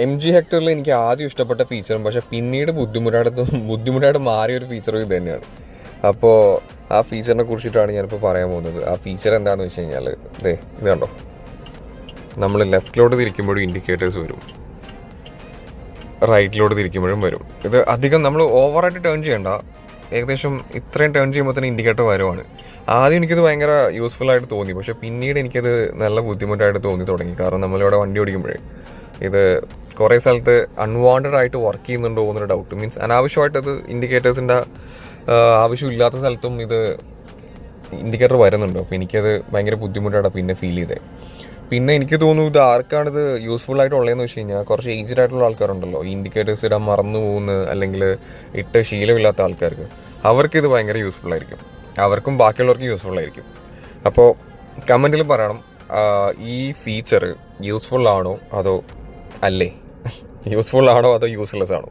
MG ഹെക്ടറിൽ എനിക്ക് ആദ്യം ഇഷ്ടപ്പെട്ട ഫീച്ചറും പക്ഷെ പിന്നീട് ബുദ്ധിമുട്ടായിട്ട് മാറിയ ഒരു ഫീച്ചറും ഇത് തന്നെയാണ്. അപ്പോൾ ആ ഫീച്ചറിനെ കുറിച്ചിട്ടാണ് ഞാനിപ്പോൾ പറയാൻ പോകുന്നത്. ആ ഫീച്ചർ എന്താണെന്ന് വെച്ച് കഴിഞ്ഞാൽ ഇത് കണ്ടോ, നമ്മൾ ലെഫ്റ്റിലോട്ട് തിരിക്കുമ്പോഴും ഇൻഡിക്കേറ്റേഴ്സ് വരും, റൈറ്റിലോട്ട് തിരിക്കുമ്പോഴും വരും. ഇത് അധികം നമ്മൾ ഓവറായിട്ട് ടേൺ ചെയ്യണ്ട, ഏകദേശം ഇത്രയും ടേൺ ചെയ്യുമ്പോൾ തന്നെ ഇൻഡിക്കേറ്റർ വരുവാണ്. ആദ്യം എനിക്കത് ഭയങ്കര യൂസ്ഫുൾ ആയിട്ട് തോന്നി, പക്ഷേ പിന്നീട് എനിക്കത് നല്ല ബുദ്ധിമുട്ടായിട്ട് തോന്നി തുടങ്ങി. കാരണം നമ്മളിവിടെ വണ്ടി ഓടിക്കുമ്പോഴേ ഇത് കുറേ സ്ഥലത്ത് അൺവാണ്ടഡ് ആയിട്ട് വർക്ക് ചെയ്യുന്നുണ്ടോ എന്നൊരു ഡൗട്ട്. മീൻസ് അനാവശ്യമായിട്ടത് ഇൻഡിക്കേറ്റേഴ്സിൻ്റെ ആവശ്യമില്ലാത്ത സ്ഥലത്തും ഇത് ഇൻഡിക്കേറ്റർ വരുന്നുണ്ട്. അപ്പോൾ എനിക്കത് ഭയങ്കര ബുദ്ധിമുട്ടാണ് പിന്നെ ഫീൽ ചെയ്തത്. പിന്നെ എനിക്ക് തോന്നുന്നു ഇത് ആർക്കാണിത് യൂസ്ഫുൾ ആയിട്ടുള്ളതെന്ന് വെച്ച് കഴിഞ്ഞാൽ കുറച്ച് ഏജ്ഡ് ആയിട്ടുള്ള ആൾക്കാരുണ്ടല്ലോ, ഇൻഡിക്കേറ്റേഴ്സ് ഇടാൻ മറന്നു പോകുന്ന അല്ലെങ്കിൽ ഇട്ട് ശീലമില്ലാത്ത ആൾക്കാർക്ക്, അവർക്കിത് ഭയങ്കര യൂസ്ഫുൾ ആയിരിക്കും. അവർക്കും ബാക്കിയുള്ളവർക്കും യൂസ്ഫുൾ ആയിരിക്കും. അപ്പോൾ കമൻറ്റിൽ പറയണം ഈ ഫീച്ചർ യൂസ്ഫുൾ ആണോ അതോ അല്ലേ, യൂസ്ഫുൾ ആണോ അതോ യൂസ്ലെസ് ആണോ.